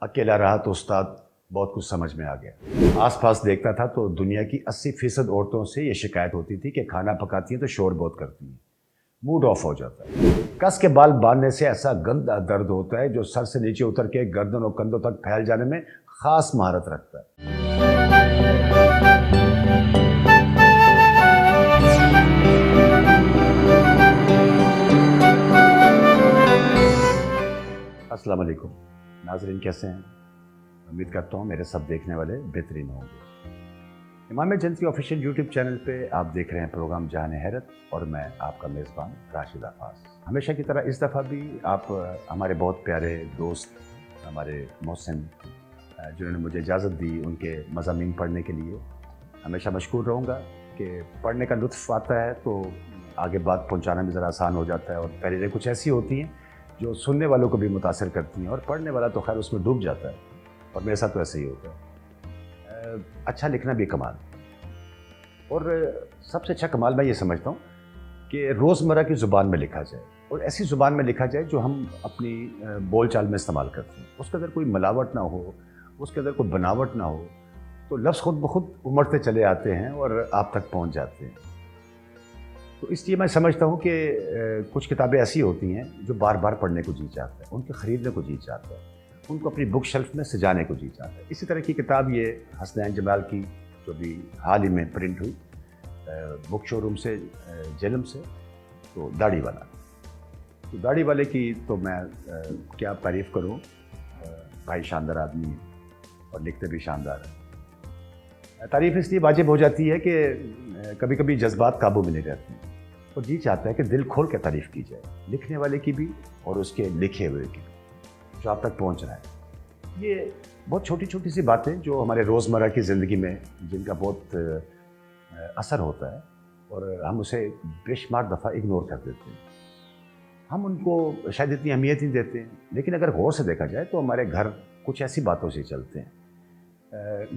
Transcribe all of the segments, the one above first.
اکیلا رہا تو استاد بہت کچھ سمجھ میں آ گیا۔ آس پاس دیکھتا تھا تو دنیا کی 80% عورتوں سے یہ شکایت ہوتی تھی کہ کھانا پکاتی ہیں تو شور بہت کرتی ہیں، موڈ آف ہو جاتا ہے۔ کس کے بال باندھنے سے ایسا گندا درد ہوتا ہے جو سر سے نیچے اتر کے گردن اور کندھوں تک پھیل جانے میں خاص مہارت رکھتا ہے۔ السلام علیکم ناظرین، کیسے ہیں؟ امید کرتا ہوں میرے سب دیکھنے والے بہترین ہوں گے۔ امام جنتی آفیشیل یوٹیوب چینل پہ آپ دیکھ رہے ہیں پروگرام جہان حیرت، اور میں آپ کا میزبان راشد عفاس۔ ہمیشہ کی طرح اس دفعہ بھی آپ ہمارے بہت پیارے دوست، ہمارے محسن، جنہوں نے مجھے اجازت دی ان کے مضامین پڑھنے کے لیے، ہمیشہ مشکور رہوں گا کہ پڑھنے کا لطف آتا ہے تو آگے بات پہنچانا بھی ذرا آسان ہو جاتا ہے، اور تحریریں کچھ ایسی ہوتی ہیں جو سننے والوں کو بھی متاثر کرتی ہیں، اور پڑھنے والا تو خیر اس میں ڈوب جاتا ہے، اور میرے ساتھ تو ایسے ہی ہوتا ہے۔ اچھا لکھنا بھی کمال، اور سب سے اچھا کمال میں یہ سمجھتا ہوں کہ روزمرہ کی زبان میں لکھا جائے، اور ایسی زبان میں لکھا جائے جو ہم اپنی بول چال میں استعمال کرتے ہیں۔ اس کے اندر کوئی ملاوٹ نہ ہو، اس کے اندر کوئی بناوٹ نہ ہو، تو لفظ خود بخود امڑتے چلے آتے ہیں اور آپ تک پہنچ جاتے ہیں۔ تو اس لیے میں سمجھتا ہوں کہ کچھ کتابیں ایسی ہوتی ہیں جو بار بار پڑھنے کو جی چاہتا ہے، ان کے خریدنے کو جی چاہتا ہے، ان کو اپنی بک شیلف میں سجانے کو جی چاہتا ہے۔ اسی طرح کی کتاب یہ حسنین جمال کی جو بھی حال ہی میں پرنٹ ہوئی بک شو روم سے، جہلم سے، تو داڑھی والا، تو داڑھی والے کی تو میں کیا تعریف کروں، بھائی شاندار آدمی ہے اور لکھتے بھی شاندار ہے۔ تعریف اس لیے واجب ہو جاتی ہے کہ کبھی کبھی جذبات قابو میں نہیں رہتے ہیں، اور جی چاہتا ہے کہ دل کھول کے تعریف کی جائے، لکھنے والے کی بھی اور اس کے لکھے ہوئے کی بھی، جو آپ تک پہنچ رہا ہے۔ یہ بہت چھوٹی چھوٹی سی باتیں جو ہمارے روزمرہ کی زندگی میں جن کا بہت اثر ہوتا ہے، اور ہم اسے بے شمار دفعہ اگنور کر دیتے ہیں۔ ہم ان کو شاید اتنی اہمیت نہیں دیتے ہیں، لیکن اگر غور سے دیکھا جائے تو ہمارے گھر کچھ ایسی باتوں سے چلتے ہیں۔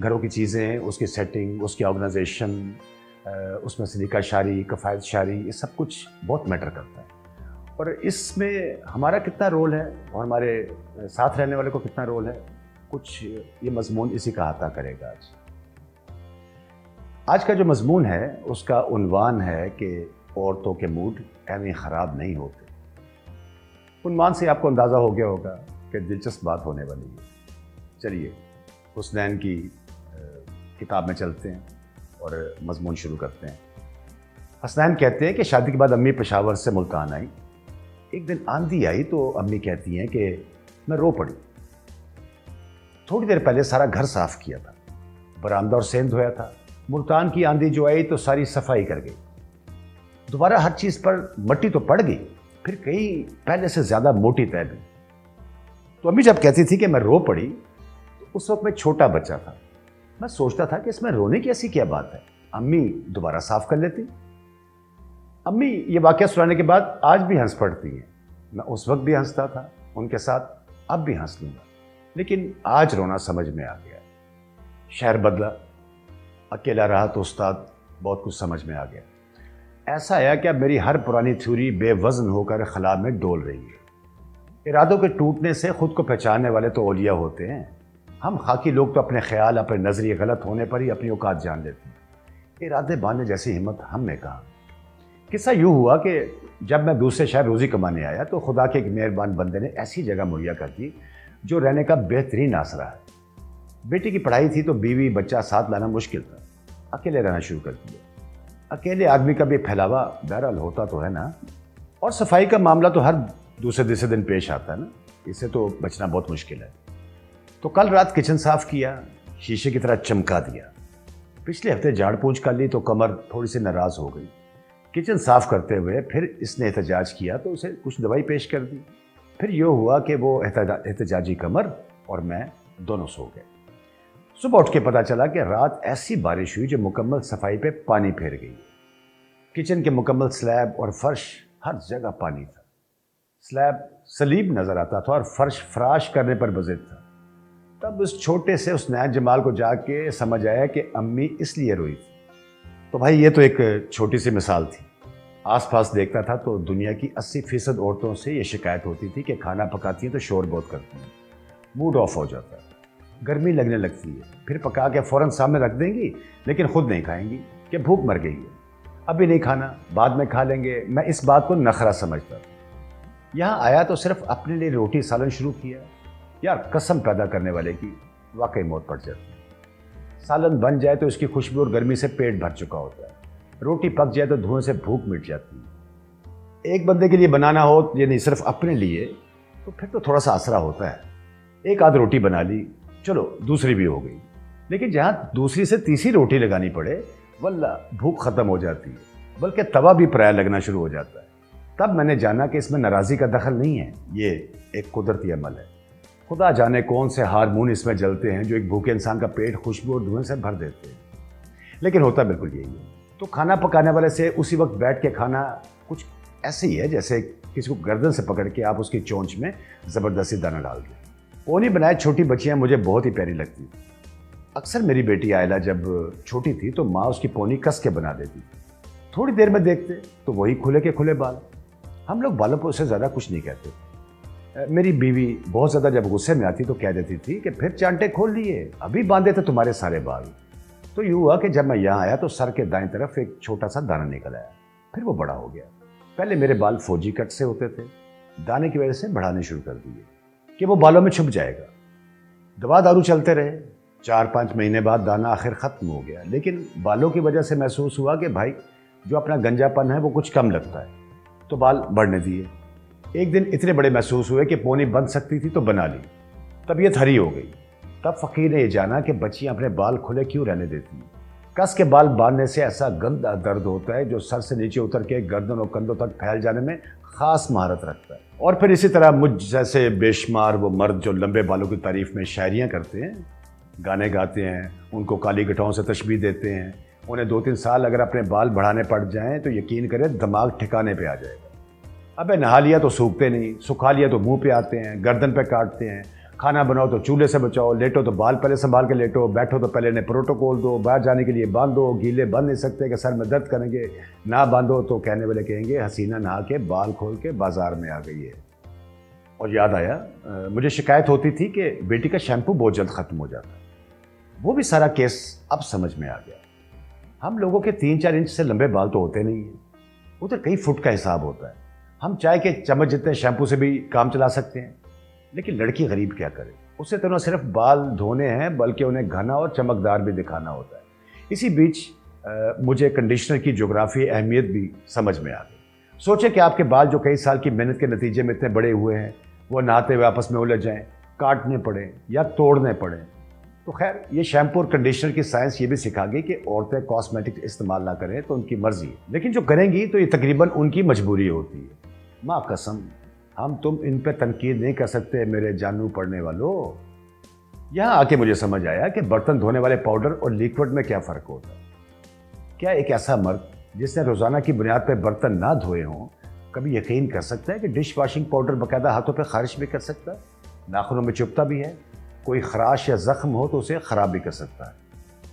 گھروں کی چیزیں، اس کی سیٹنگ، اس کی آرگنائزیشن، اس میں سلیقہ شعری، کفایت شعری، یہ سب کچھ بہت میٹر کرتا ہے، اور اس میں ہمارا کتنا رول ہے اور ہمارے ساتھ رہنے والے کو کتنا رول ہے، کچھ یہ مضمون اسی کا احاطہ کرے گا۔ آج کا جو مضمون ہے اس کا عنوان ہے کہ عورتوں کے موڈ ایویں خراب نہیں ہوتے۔ عنوان سے آپ کو اندازہ ہو گیا ہوگا کہ دلچسپ بات ہونے والی ہے۔ چلیے حسنین کی کتاب میں چلتے ہیں اور مضمون شروع کرتے ہیں۔ حسنین کہتے ہیں کہ شادی کے بعد امی پشاور سے ملتان آئی۔ ایک دن آندھی آئی تو امی کہتی ہیں کہ میں رو پڑی۔ تھوڑی دیر پہلے سارا گھر صاف کیا تھا، برآمدہ اور سین دھویا تھا۔ ملتان کی آندھی جو آئی تو ساری صفائی کر گئی۔ دوبارہ ہر چیز پر مٹی تو پڑ گئی، پھر کئی پہلے سے زیادہ موٹی تہ گئی۔ تو امی جب کہتی تھی کہ میں رو پڑی، تو اس وقت میں چھوٹا بچہ تھا۔ میں سوچتا تھا کہ اس میں رونے کی ایسی کیا بات ہے، امی دوبارہ صاف کر لیتی۔ امی یہ واقعہ سنانے کے بعد آج بھی ہنس پڑتی ہیں۔ میں اس وقت بھی ہنستا تھا ان کے ساتھ، اب بھی ہنس لوں گا، لیکن آج رونا سمجھ میں آ گیا۔ شہر بدلا، اکیلا رہا تو استاد بہت کچھ سمجھ میں آ گیا۔ ایسا ہے کہ اب میری ہر پرانی تھیوری بے وزن ہو کر خلا میں ڈول رہی ہے۔ ارادوں کے ٹوٹنے سے خود کو پہچاننے والے تو اولیاء ہوتے ہیں، ہم خاکی لوگ تو اپنے خیال، اپنے نظریے غلط ہونے پر ہی اپنی اوقات جان لیتے ہیں۔ ارادے باندھنے جیسی ہمت ہم نے کہا۔ قصہ یوں ہوا کہ جب میں دوسرے شہر روزی کمانے آیا تو خدا کے ایک مہربان بندے نے ایسی جگہ مہیا کر دی جو رہنے کا بہترین آسرا ہے۔ بیٹی کی پڑھائی تھی تو بیوی بچہ ساتھ لانا مشکل تھا، اکیلے رہنا شروع کر دیا۔ اکیلے آدمی کا بھی پھیلاوا بہرحال ہوتا تو ہے نا، اور صفائی کا معاملہ تو ہر دوسرے دن پیش آتا ہے نا، اس سے تو بچنا بہت مشکل ہے۔ تو کل رات کچن صاف کیا، شیشے کی طرح چمکا دیا۔ پچھلے ہفتے جھاڑ پونچھ کر لی تو کمر تھوڑی سی ناراض ہو گئی۔ کچن صاف کرتے ہوئے پھر اس نے احتجاج کیا تو اسے کچھ دوائی پیش کر دی۔ پھر یہ ہوا کہ وہ احتجاجی کمر اور میں دونوں سو گئے۔ صبح اٹھ کے پتہ چلا کہ رات ایسی بارش ہوئی جو مکمل صفائی پہ پانی پھیر گئی۔ کچن کے مکمل سلیب اور فرش ہر جگہ پانی تھا۔ سلیب سلیب نظر آتا تھا اور فرش فراش کرنے پر بضد تھا۔ تب اس چھوٹے سے اس نیا جمال کو جا کے سمجھ آیا کہ امی اس لیے روئی تھی۔ تو بھائی یہ تو ایک چھوٹی سی مثال تھی۔ آس پاس دیکھتا تھا تو دنیا کی 80% عورتوں سے یہ شکایت ہوتی تھی کہ کھانا پکاتی ہیں تو شور بہت کرتی ہیں، موڈ آف ہو جاتا ہے، گرمی لگنے لگتی ہے، پھر پکا کے فوراً سامنے رکھ دیں گی لیکن خود نہیں کھائیں گی کہ بھوک مر گئی ہے، ابھی نہیں کھانا، بعد میں کھا لیں گے۔ میں اس بات کو نخرہ سمجھتا تھا۔ یہاں آیا تو صرف اپنے لیے روٹی سالن شروع کیا، یار قسم پیدا کرنے والے کی واقعی موت پڑ جاتی ہے۔ سالن بن جائے تو اس کی خوشبو اور گرمی سے پیٹ بھر چکا ہوتا ہے، روٹی پک جائے تو دھوئیں سے بھوک مٹ جاتی ہے۔ ایک بندے کے لیے بنانا ہو یعنی صرف اپنے لیے تو پھر تو تھوڑا سا آسرا ہوتا ہے، ایک آدھ روٹی بنا لی، چلو دوسری بھی ہو گئی، لیکن جہاں دوسری سے تیسری روٹی لگانی پڑے واللہ بھوک ختم ہو جاتی ہے، بلکہ توا بھی پرایا لگنا شروع ہو جاتا ہے۔ تب میں نے جانا کہ اس میں ناراضی کا دخل نہیں ہے، یہ ایک قدرتی عمل ہے۔ خدا جانے کون سے ہارمون اس میں جلتے ہیں جو ایک بھوکے انسان کا پیٹ خوشبو اور دھوئیں سے بھر دیتے ہیں، لیکن ہوتا بالکل یہی ہے۔ تو کھانا پکانے والے سے اسی وقت بیٹھ کے کھانا کچھ ایسے ہی ہے جیسے کسی کو گردن سے پکڑ کے آپ اس کی چونچ میں زبردستی دانہ ڈال دیں۔ پونی بنائے چھوٹی بچیاں مجھے بہت ہی پیاری لگتی تھیں۔ اکثر میری بیٹی آئلہ جب چھوٹی تھی تو ماں اس کی پونی کس کے بنا دیتی تھی، تھوڑی دیر میں دیکھتے تو وہی کھلے کے کھلے بال۔ ہم لوگ بالوں پہ اسے زیادہ کچھ نہیں کہتے۔ میری بیوی بہت زیادہ جب غصے میں آتی تو کہہ دیتی تھی کہ پھر چانٹے کھول لیے، ابھی باندھے تھے تمہارے سارے بال۔ تو یوں ہوا کہ جب میں یہاں آیا تو سر کے دائیں طرف ایک چھوٹا سا دانہ نکل آیا، پھر وہ بڑا ہو گیا۔ پہلے میرے بال فوجی کٹ سے ہوتے تھے، دانے کی وجہ سے بڑھانے شروع کر دیے کہ وہ بالوں میں چھپ جائے گا۔ دوا دارو چلتے رہے، 4-5 مہینے بعد دانہ آخر ختم ہو گیا، لیکن بالوں کی وجہ سے محسوس ہوا کہ بھائی جو اپنا گنجا پن ہے وہ کچھ کم لگتا ہے، تو بال بڑھنے دیے۔ ایک دن اتنے بڑے محسوس ہوئے کہ پونی بن سکتی تھی تو بنا لی، طبیعت ہری ہو گئی۔ تب فقیر نے یہ جانا کہ بچیاں اپنے بال کھلے کیوں رہنے دیتی ہیں۔ کس کے بال باندھنے سے ایسا گندا درد ہوتا ہے جو سر سے نیچے اتر کے گردن اور کندھوں تک پھیل جانے میں خاص مہارت رکھتا ہے۔ اور پھر اسی طرح مجھ جیسے بے شمار وہ مرد جو لمبے بالوں کی تعریف میں شاعریاں کرتے ہیں، گانے گاتے ہیں، ان کو کالی گٹھاؤں سے تشبیہ دیتے ہیں، انہیں 2-3 سال اگر اپنے بال بڑھانے پڑ جائیں تو یقین کریں دماغ ٹھکانے پہ آ جائے گا۔ ابے نہا لیا تو سوکھتے نہیں، سکھا لیا تو منہ پہ آتے ہیں، گردن پہ کاٹتے ہیں، کھانا بناؤ تو چولہے سے بچاؤ، لیٹو تو بال پہلے سنبھال کے لیٹو، بیٹھو تو پہلے انہیں پروٹوکول دو، باہر جانے کے لیے باندھو، گیلے باندھ نہیں سکتے کہ سر میں درد کریں گے، نہ باندھو تو کہنے والے کہیں گے حسینہ نہا کے بال کھول کے بازار میں آ گئی ہے۔ اور یاد آیا مجھے شکایت ہوتی تھی کہ بیٹی کا شیمپو بہت جلد ختم ہو جاتا ہے، وہ بھی سارا کیس اب سمجھ میں آ گیا۔ ہم لوگوں کے 3-4 انچ سے لمبے بال تو ہوتے نہیں ہیں، ادھر کئی فٹ کا حساب ہوتا ہے۔ ہم چائے کے چمچ جتنے شیمپو سے بھی کام چلا سکتے ہیں، لیکن لڑکی غریب کیا کرے، اسے تو نہ صرف بال دھونے ہیں بلکہ انہیں گھنا اور چمکدار بھی دکھانا ہوتا ہے۔ اسی بیچ مجھے کنڈیشنر کی جغرافی اہمیت بھی سمجھ میں آ گئی۔ سوچیں کہ آپ کے بال جو کئی سال کی محنت کے نتیجے میں اتنے بڑے ہوئے ہیں وہ نہاتے ہوئے آپس میں الجھ جائیں، کاٹنے پڑیں یا توڑنے پڑیں۔ تو خیر یہ شیمپو اور کنڈیشنر کی سائنس یہ بھی سکھا گئی کہ عورتیں کاسمیٹک استعمال نہ کریں تو ان کی مرضی ہے، لیکن جو کریں گی تو یہ تقریباً ان کی مجبوری ہوتی ہے۔ ماں قسم ہم تم ان پہ تنقید نہیں کر سکتے میرے جانو پڑنے والوں۔ یہاں آ کے مجھے سمجھ آیا کہ برتن دھونے والے پاؤڈر اور لیکوڈ میں کیا فرق ہوتا ہے۔ کیا ایک ایسا مرد جس نے روزانہ کی بنیاد پہ برتن نہ دھوئے ہوں کبھی یقین کر سکتا ہے کہ ڈش واشنگ پاؤڈر باقاعدہ ہاتھوں پہ خارش بھی کر سکتا ہے، ناخنوں میں چبھتا بھی ہے، کوئی خراش یا زخم ہو تو اسے خراب بھی کر سکتا ہے،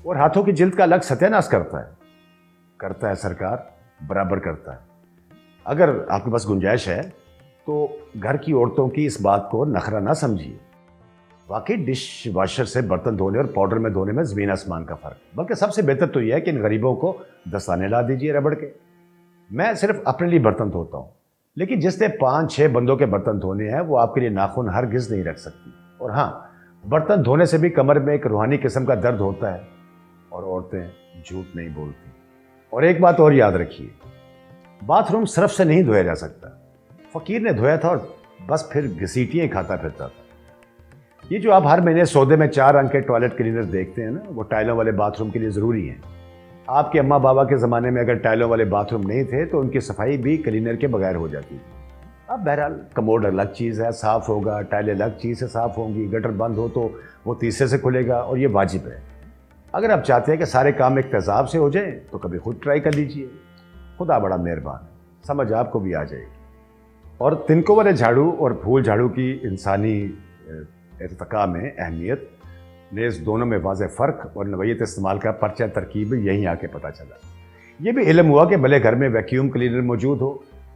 اور ہاتھوں کی جلد کا الگ ستیہ ناش کرتا ہے سرکار، برابر کرتا ہے۔ اگر آپ کے پاس گنجائش ہے تو گھر کی عورتوں کی اس بات کو نخرہ نہ سمجھیے، واقعی ڈش واشر سے برتن دھونے اور پاؤڈر میں دھونے میں زمین آسمان کا فرق، بلکہ سب سے بہتر تو یہ ہے کہ ان غریبوں کو دستانے لا دیجیے ربڑ کے۔ میں صرف اپنے لیے برتن دھوتا ہوں، لیکن جس نے 5-6 بندوں کے برتن دھونے ہیں وہ آپ کے لیے ناخن ہرگز نہیں رکھ سکتی۔ اور ہاں، برتن دھونے سے بھی کمر میں ایک روحانی قسم کا درد ہوتا ہے، اور عورتیں جھوٹ نہیں بولتی۔ اور ایک بات اور یاد رکھیے، باتھ روم صرف سے نہیں دھویا جا سکتا۔ فقیر نے دھویا تھا اور بس پھر گھسیٹیاں کھاتا پھرتا تھا۔ یہ جو آپ ہر مہینے سودے میں 4 رنگ کے ٹوائلٹ کلینر دیکھتے ہیں نا، وہ ٹائلوں والے باتھ روم کے لیے ضروری ہیں۔ آپ کے اماں بابا کے زمانے میں اگر ٹائلوں والے باتھ روم نہیں تھے تو ان کی صفائی بھی کلینر کے بغیر ہو جاتی تھی۔ اب بہرحال کموڈ الگ چیز ہے، صاف ہوگا، ٹائلیں الگ چیز سے صاف ہوں گی، گٹر بند ہو تو وہ تیسرے سے کھلے گا، اور یہ واجب ہے۔ اگر آپ چاہتے ہیں کہ سارے کام ایک تیزاب سے ہو جائیں تو کبھی خود ٹرائی کر لیجئے، خدا بڑا مہربان ہے، سمجھ آپ کو بھی آ جائے گی۔ اور تنکوں والے جھاڑو اور پھول جھاڑو کی انسانی ارتقاء میں اہمیت نیز دونوں میں واضح فرق اور نوعیت استعمال کا پرچہ ترکیب یہیں آ کے پتہ چلا۔ یہ بھی علم ہوا کہ بھلے گھر میں ویکیوم کلینر موجود ہو،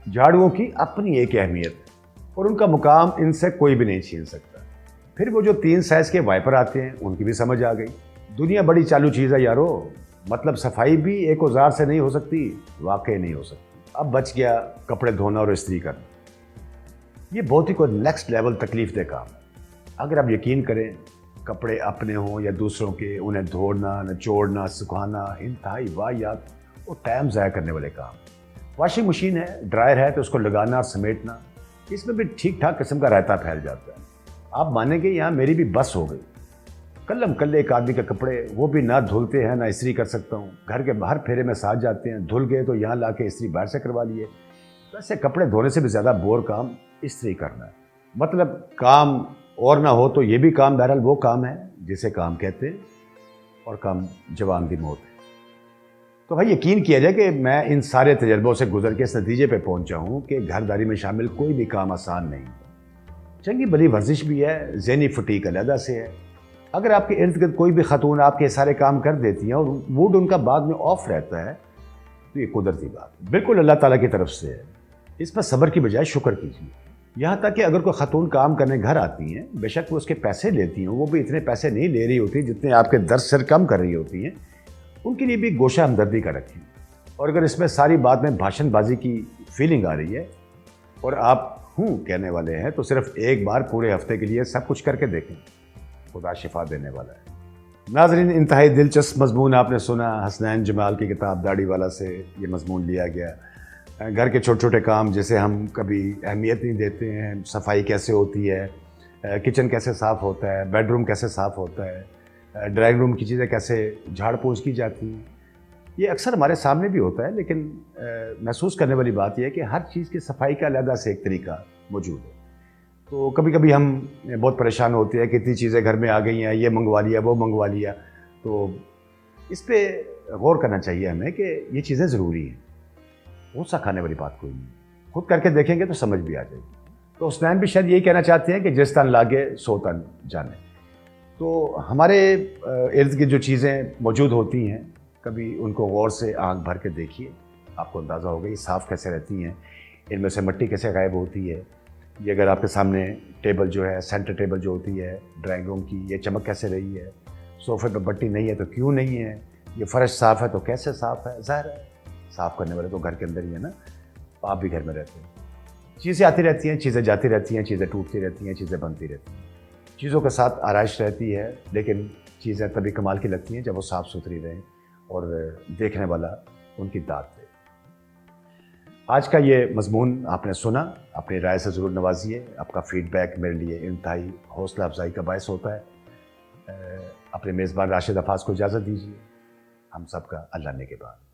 جھاڑوؤں کی اپنی ایک اہمیت ہے اور ان کا مقام ان سے کوئی بھی نہیں چھین سکتا۔ پھر وہ جو 3 سائز کے وائپر آتے ہیں ان کی بھی سمجھ آ گئی. دنیا بڑی چالو چیز ہے یارو. مطلب صفائی بھی ایک اوزار سے نہیں ہو سکتی, واقعی نہیں ہو سکتی. اب بچ گیا کپڑے دھونا اور استری کرنا. یہ بہت ہی کوئی نیکسٹ لیول تکلیف دہ کام ہے. اگر آپ یقین کریں, کپڑے اپنے ہوں یا دوسروں کے, انہیں دھونا, نچوڑنا, سکھانا انتہائی واحیات اور ٹائم ضائع کرنے والے کام. واشنگ مشین ہے, ڈرائر ہے تو اس کو لگانا اور سمیٹنا, اس میں بھی ٹھیک ٹھاک قسم کا رائتا پھیل جاتا ہے. آپ مانیں گے یہاں میری بھی بس ہو گئی. کلم کلے ایک آدمی کے کپڑے, وہ بھی نہ دھلتے ہیں نہ استری کر سکتا ہوں. گھر کے باہر پھیرے میں ساتھ جاتے ہیں, دھل گئے تو یہاں لا کے استری باہر سے کروا لیے. ویسے کپڑے دھونے سے بھی زیادہ بور کام استری کرنا ہے. مطلب کام اور نہ ہو تو یہ بھی کام بہرحال وہ کام ہے جسے کام کہتے ہیں, اور کام جوان دی موت ہے. تو بھائی یقین کیا جائے کہ میں ان سارے تجربوں سے گزر کے اس نتیجے پہ پہنچا ہوں کہ گھرداری میں شامل کوئی بھی کام آسان نہیں. چنگی بلی ورزش بھی ہے, ذہنی فٹیگ علیحدہ سے ہے. اگر آپ کے ارد گرد کوئی بھی خاتون آپ کے سارے کام کر دیتی ہیں اور موڈ ان کا بعد میں آف رہتا ہے تو یہ قدرتی بات بالکل اللہ تعالیٰ کی طرف سے ہے. اس پر صبر کی بجائے شکر کیجیے. یہاں تک کہ اگر کوئی خاتون کام کرنے گھر آتی ہیں, بے شک وہ اس کے پیسے لیتی ہیں, وہ بھی اتنے پیسے نہیں لے رہی ہوتی جتنے آپ کے درد سر کم کر رہی ہوتی ہیں, ان کے لیے بھی گوشہ ہمدردی کا رکھیں. اور اگر اس میں ساری بات میں بھاشن بازی کی فیلنگ آ رہی ہے اور آپ کہنے والے ہیں تو صرف ایک بار پورے ہفتے کے لیے سب کچھ کر کے دیکھیں, خدا شفا دینے والا ہے. ناظرین, انتہائی دلچسپ مضمون آپ نے سنا. حسنین جمال کی کتاب داڑھی والا سے یہ مضمون لیا گیا. گھر کے چھوٹے چھوٹے کام جیسے ہم کبھی اہمیت نہیں دیتے ہیں, صفائی کیسے ہوتی ہے, کچن کیسے صاف ہوتا ہے, بیڈ روم کیسے صاف ہوتا ہے, ڈرائنگ روم کی چیزیں کیسے جھاڑ پوچھ کی جاتی ہیں, یہ اکثر ہمارے سامنے بھی ہوتا ہے. لیکن محسوس کرنے والی بات یہ ہے کہ ہر چیز کی صفائی کا علیحدہ سے ایک طریقہ موجود ہے. تو کبھی کبھی ہم بہت پریشان ہوتے ہیں کہ اتنی چیزیں گھر میں آ گئی ہیں, یہ منگوا لیا وہ منگوا لیا. تو اس پہ غور کرنا چاہیے ہمیں کہ یہ چیزیں ضروری ہیں. غصہ کھانے والی بات کوئی نہیں. خود کر کے دیکھیں گے تو سمجھ بھی آ جائے گی. تو حسنین بھی شاید یہی کہنا چاہتے ہیں کہ جس تن لاگے سو تن جانے. تو ہمارے ارد گرد جو چیزیں موجود ہوتی ہیں, کبھی ان کو غور سے آنکھ بھر کے دیکھیے, آپ کو اندازہ ہوگا یہ صاف کیسے رہتی ہیں, ان میں سے مٹی کیسے غائب ہوتی ہے. یہ اگر آپ کے سامنے ٹیبل جو ہے, سینٹر ٹیبل جو ہوتی ہے ڈرائنگ روم کی, یہ چمک کیسے رہی ہے. صوفے پہ بٹی نہیں ہے تو کیوں نہیں ہے. یہ فرش صاف ہے تو کیسے صاف ہے. ظاہر ہے صاف کرنے والے تو گھر کے اندر ہی ہے نا, آپ بھی گھر میں رہتے ہیں. چیزیں آتی رہتی ہیں, چیزیں جاتی رہتی ہیں, چیزیں ٹوٹتی رہتی ہیں, چیزیں بنتی رہتی ہیں. چیزوں کے ساتھ آرائش رہتی ہے, لیکن چیزیں تبھی کمال کی لگتی ہیں جب وہ صاف ستھری رہیں اور دیکھنے والا ان کی داد دے. آج کا یہ مضمون آپ نے سنا, اپنی رائے سے ضرور نوازیے. آپ کا فیڈ بیک میرے لیے انتہائی حوصلہ افزائی کا باعث ہوتا ہے. اپنے میزبان راشد عفاظ کو اجازت دیجیے. ہم سب کا اللہ نے کے بعد.